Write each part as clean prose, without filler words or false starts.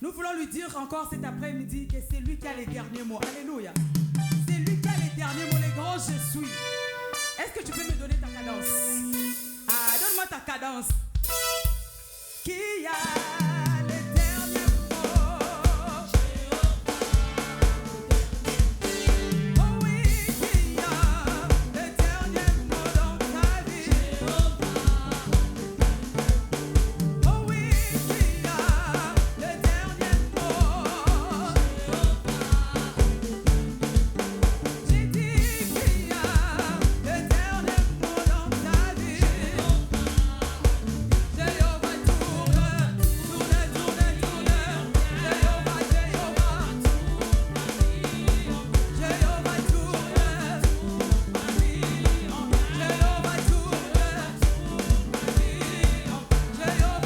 Nous voulons lui dire encore cet après-midi que c'est lui qui a les derniers mots. Alléluia. C'est lui qui a les derniers mots, les grands je suis. Est-ce que tu peux me donner ta cadence? Ah, donne-moi ta cadence. Qui a les derniers mots? Oh oui, qui a les derniers mots dans ta vie? Oh oui, qui a les derniers mots? J'ai dit qui a les derniers mots dans ta vie? Jéhovah tourne, tourne, tourne, tourne. Jéhovah, Jéhovah. Jéhovah tourne. Jéhovah tourne. Jéhovah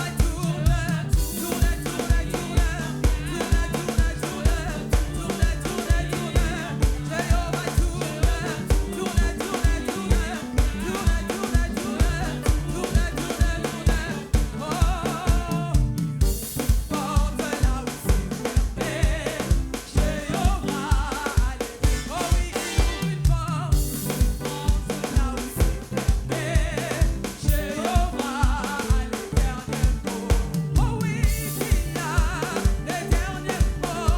tourne. Tourne, tourne, tourne. Tourne, tourne, tourne. Tourne, tourne, tourne. Jéhovah tourne. Tourne, tourne, tourne. Tourne, tourne, tourne. Tourne, tourne, tourne. Oh, porte là où c'est fermé. Jéhovah, allez. Oh oui, il ouvre une porte. Porte là où c'est fermé. Jéhovah, les derniers mots. Oh oui, il a les derniers mots.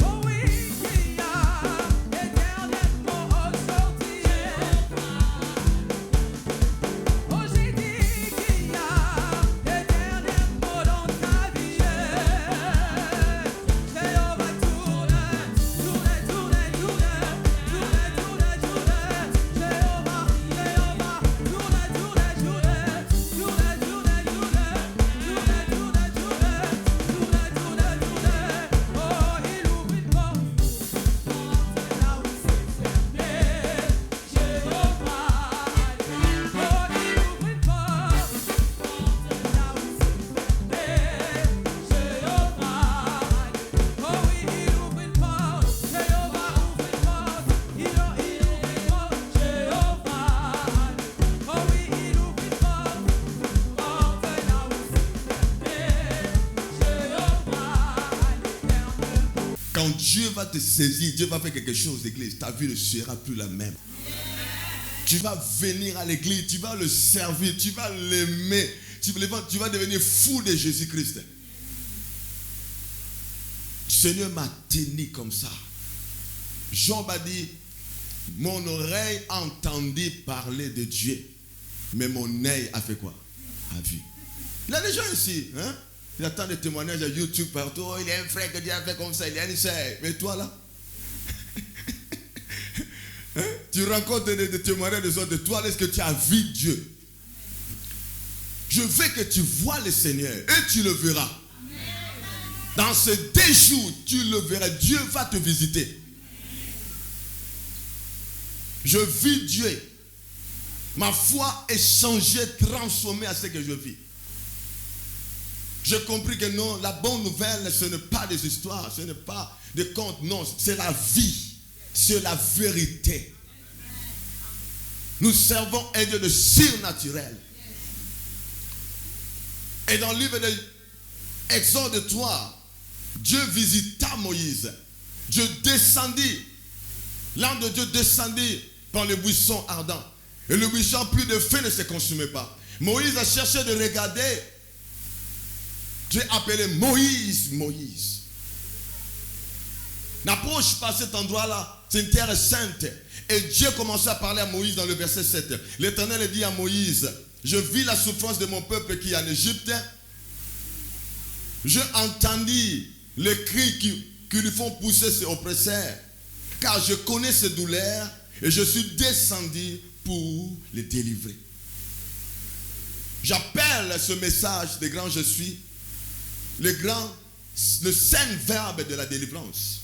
Oh oui, il a les derniers mots aujourd'hui. Oh, j'ai dit qu'il y a les derniers mots dans ta vie. Jéhovah tourne, tourne, tourne, tourne. Tourne, tourne, tourne. Jéhovah, Jéhovah. Tourne, tourne, tourne. Tourne, tourne, tourne. Tourne, tourne, tourne. Tourne, tourne, tourne. Oh, il ouvre une porte. Porte là où c'est fermé. Jéhovah, allez. Oh, il ouvre une porte. Porte là où c'est fermé. Jéhovah, allez. Oh oui, il ouvre une porte. Jéhovah ouvre une porte. Il ouvre une porte. Jéhovah, allez. Oh oui, il ouvre une porte. Porte là où c'est fermé. Jéhovah, allez. Quand Dieu va te saisir, Dieu va faire quelque chose, l'église. Ta vie ne sera plus la même. Tu vas venir à l'église, tu vas le servir, tu vas l'aimer. Tu vas devenir fou de Jésus-Christ. Le Seigneur m'a tenu comme ça. Job a dit, mon oreille a entendu parler de Dieu, mais mon œil a fait quoi? A vu. Il y a des gens ici, hein? Il attend des témoignages à YouTube partout. Oh, il y a un frère que Dieu a fait comme ça, il y a une sœur. Mais toi là, hein? Tu rencontres des témoignages des autres. Toi, est-ce que tu as vu Dieu? Je veux que tu vois le Seigneur et tu le verras. Dans ces 2 jours, tu le verras. Dieu va te visiter. Je vis Dieu. Ma foi est changée, transformée à ce que je vis. J'ai compris que non, la bonne nouvelle, ce n'est pas des histoires, ce n'est pas des contes, non, c'est la vie, c'est la vérité. Nous servons un Dieu de surnaturel. Et dans le livre de Exode 3, Dieu visita Moïse. Dieu descendit, l'ange de Dieu descendit dans le buisson ardent. Et le buisson, plus de feu ne se consumait pas. Moïse a cherché de regarder. Dieu appelé Moïse, Moïse. N'approche pas cet endroit-là, c'est une terre sainte. Et Dieu commençait à parler à Moïse dans le verset 7. L'Éternel dit à Moïse, je vis la souffrance de mon peuple qui est en Égypte. J'ai entendu les cris qui lui font pousser ses oppresseurs. Car je connais ses douleurs et je suis descendu pour les délivrer. J'appelle ce message de grand je suis le saint verbe de la délivrance.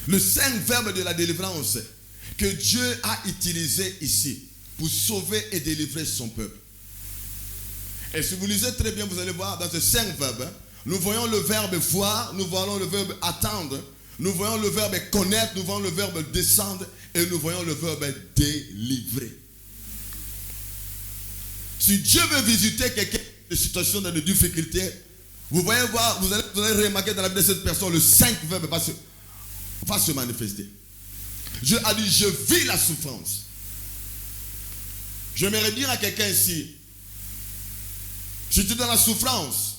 Le saint verbe de la délivrance que Dieu a utilisé ici pour sauver et délivrer son peuple. Et si vous lisez très bien, vous allez voir dans ce saint verbe, nous voyons le verbe voir, nous voyons le verbe attendre, nous voyons le verbe connaître, nous voyons le verbe descendre et nous voyons le verbe délivrer. Si Dieu veut visiter quelqu'un de situation de difficulté, vous allez remarquer dans la vie de cette personne, le 5 verbe va se manifester. Dieu a dit, je vis la souffrance. J'aimerais dire à quelqu'un ici, si tu es dans la souffrance,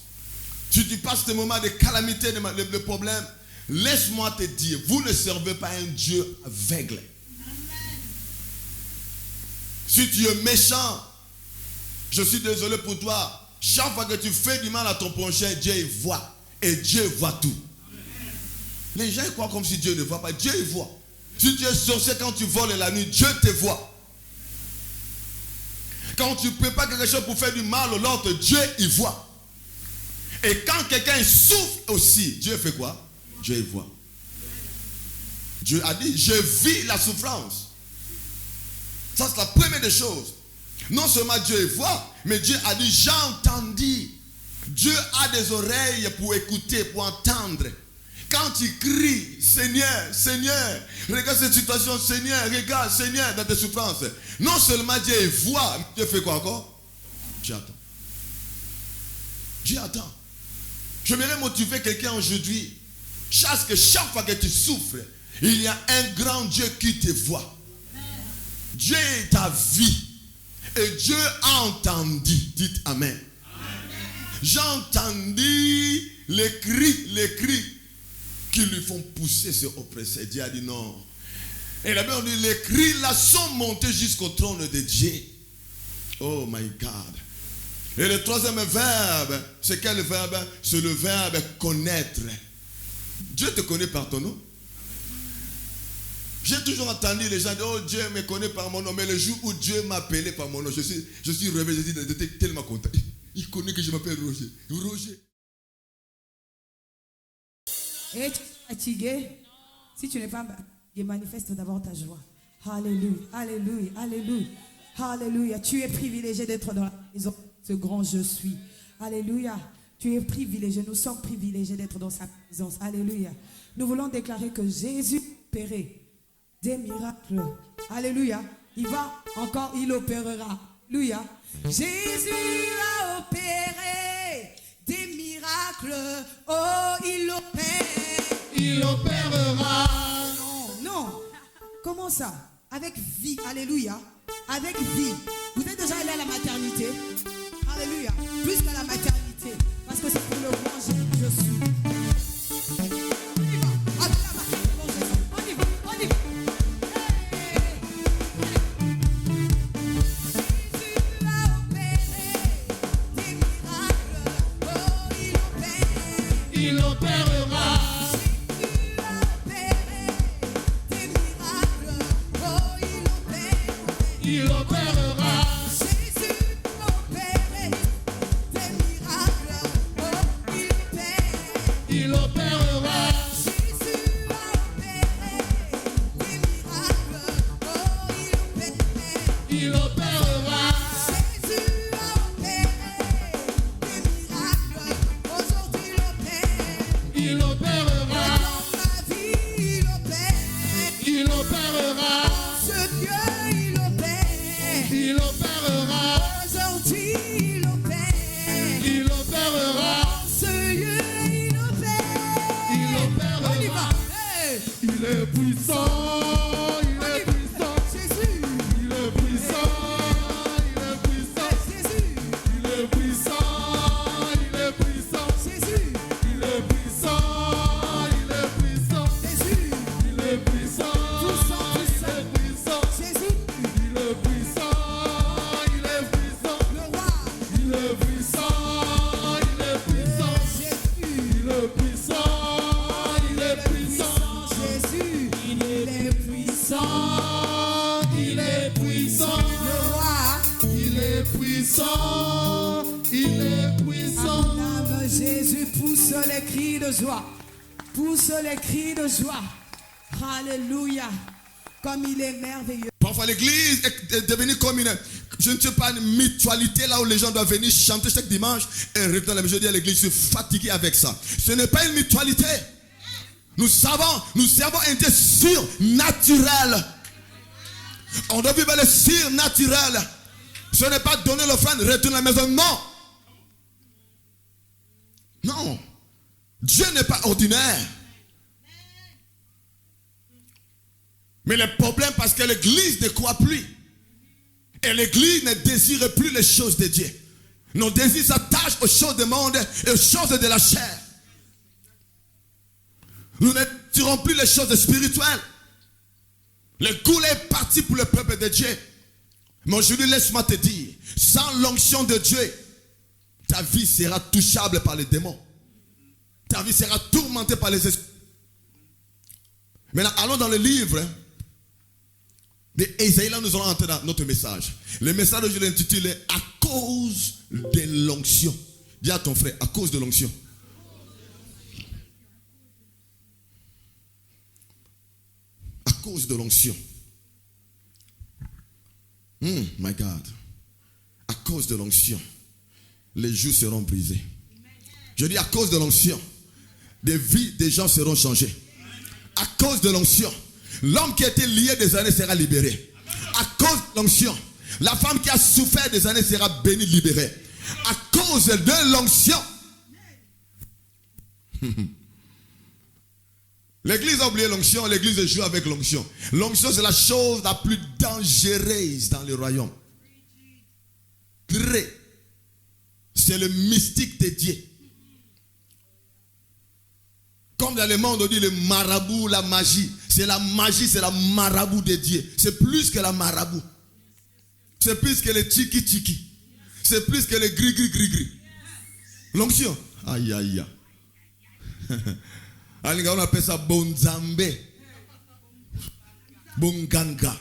si tu passes des moments de calamité, de problèmes, laisse-moi te dire, vous ne servez pas un Dieu aveugle. Si tu es méchant, je suis désolé pour toi. Chaque fois que tu fais du mal à ton prochain, Dieu il voit. Et Dieu voit tout. Les gens ils croient comme si Dieu ne voit pas. Dieu il voit. Si tu es sorcier quand tu voles la nuit, Dieu te voit. Quand tu prépares quelque chose pour faire du mal à l'autre, Dieu il voit. Et quand quelqu'un souffre aussi, Dieu fait quoi? Dieu il voit. Dieu a dit, je vis la souffrance. Ça c'est la première des choses. Non seulement Dieu voit, mais Dieu a dit, j'ai entendu. Dieu a des oreilles pour écouter, pour entendre. Quand tu cries, Seigneur, Seigneur, regarde cette situation, Seigneur, regarde, Seigneur, dans tes souffrances. Non seulement Dieu voit, mais Dieu fait quoi encore? Dieu attend. Dieu attend. J'aimerais motiver quelqu'un aujourd'hui. Chaque fois que tu souffres, il y a un grand Dieu qui te voit. Dieu est ta vie. Et Dieu a entendu. Dites Amen. J'ai entendu les cris qui lui font pousser ce oppressé. Dieu a dit non. Et là-bas on dit les cris là sont montés jusqu'au trône de Dieu. Oh my God. Et le troisième verbe, c'est quel verbe? C'est le verbe connaître. Dieu te connaît par ton nom. J'ai toujours entendu les gens dire, oh Dieu me connaît par mon nom. Mais le jour où Dieu m'a appelé par mon nom, je suis réveillé, j'étais tellement content. Il connaît que je m'appelle Roger. Roger. Et tu es fatigué. Si tu n'es pas fatigué, manifeste d'abord ta joie. Alléluia, alléluia, alléluia. Alléluia. Tu es privilégié d'être dans la maison. Ce grand je suis. Alléluia. Tu es privilégié. Nous sommes privilégiés d'être dans sa présence. Alléluia. Nous voulons déclarer que Jésus opérait des miracles. Alléluia. Il va encore, il opérera. Alléluia. Jésus a opéré des miracles. Oh, il opère. Il opérera. Non. Comment ça? Avec vie. Alléluia. Avec vie. Vous êtes déjà allé à la maternité? Alléluia. Plus qu'à la maternité. Parce que c'est pour le grand je suis. On y va. Avec la maternité. On y va. On y va. Jésus a opéré des miracles. Oh, il opère. Il opérera. Jésus a opéré des miracles. Oh, il opère. Il opérera. Jésus a opéré des miracles. Oh, il opère. Il opérera. Jésus a opéré des miracles. Oh, il opère. Il opérera. Jésus a opéré des miracles. Aujourd'hui, il opère. Il opérera. Dans ma vie, il opère. Il opérera. Ce Dieu, il opère. Il opérera. Aujourd'hui, il opère. Il opérera. Ce Dieu, il opère. Il opérera. On y va. Hey. Il est puissant. Il est puissant. Jésus. Il est puissant. Il est puissant. Jésus. Il est puissant. Il est puissant. Jésus. Il est puissant. Il est puissant. Jésus. Il est puissant. Puissant, Il puissant. est puissant. Jésus. Il est puissant. Il est puissant. Le roi. Il est puissant. Il est puissant. Jésus. Il est puissant. Il est puissant. Jésus. Il est puissant. Il est puissant. Le roi. Il est puissant. Il est puissant. Acclame Jésus. Pousse les cris de joie. Pousse les cris de joie. Alléluia. Comme il est merveilleux. Parfois l'église est devenue comme je ne sais pas, une mutualité là où les gens doivent venir chanter chaque dimanche et revenir à la maison à l'église. Je suis fatigué avec ça. Ce n'est pas une mutualité. Nous servons un Dieu surnaturel. On doit vivre le surnaturel. Ce n'est pas donner l'offrande, retourner à la maison. Non. Non. Dieu n'est pas ordinaire. Mais le problème, parce que l'église ne croit plus. Et l'église ne désire plus les choses de Dieu. Nos désirs s'attachent aux choses du monde et aux choses de la chair. Nous ne tirons plus les choses spirituelles. Le goût est parti pour le peuple de Dieu. Mais aujourd'hui, laisse-moi te dire, sans l'onction de Dieu, ta vie sera touchable par les démons. Ta vie sera tourmentée par les esprits. Maintenant, allons dans le livre d'Ésaïe. Là, nous allons entrer dans notre message. Le message, je l'ai intitulé « À cause de l'onction ». Dis à ton frère, à cause de l'onction. À cause de l'onction. My God. À cause de l'onction, les jours seront brisés. Je dis à cause de l'onction, des vies des gens seront changées. À cause de l'onction, l'homme qui a été lié des années sera libéré. À cause de l'onction, la femme qui a souffert des années sera bénie, libérée. À cause de l'onction. L'église a oublié l'onction, l'église joue avec l'onction. L'onction, c'est la chose la plus dangereuse dans le royaume. C'est le mystique de Dieu. Comme dans le monde, on dit le marabout, la magie. C'est la magie, c'est la marabout de Dieu. C'est plus que la marabout. C'est plus que le tchiki-tchiki. C'est plus que le gris-gris-gris-gris. L'onction. Aïe, aïe, aïe. On appelle ça bonzambe. Bonganga.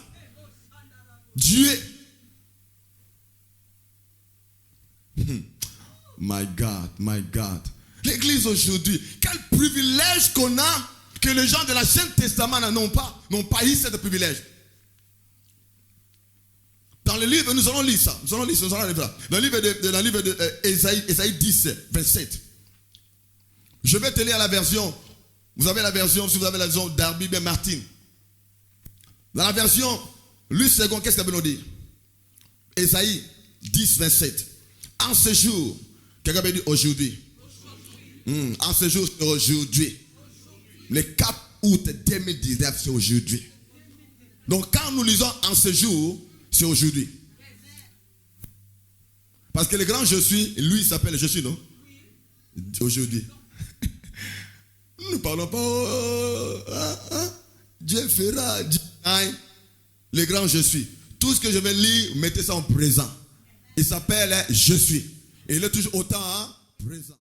Dieu. My God, my God. L'église aujourd'hui, quel privilège qu'on a que les gens de l'Ancien Testament n'ont pas eu ce privilège. Dans le livre, nous allons lire ça. Dans le livre d'Ésaïe 10, 27. Je vais te lire la version. Vous avez la version, si vous avez la version d'Arby Ben Martin. Dans la version, Luc second, qu'est-ce que ça veut nous dire? Ésaïe 10, 27. En ce jour, quelqu'un veut dire aujourd'hui. En ce jour, c'est aujourd'hui. Le 4 août 2019, c'est aujourd'hui. Donc, quand nous lisons en ce jour, c'est aujourd'hui. Parce que le grand je suis, lui, il s'appelle je suis, non? Aujourd'hui. Nous ne parlons pas. Dieu fera. Le grand je suis. Tout ce que je vais lire, mettez ça en présent. Il s'appelle je suis. Et il est toujours autant présent.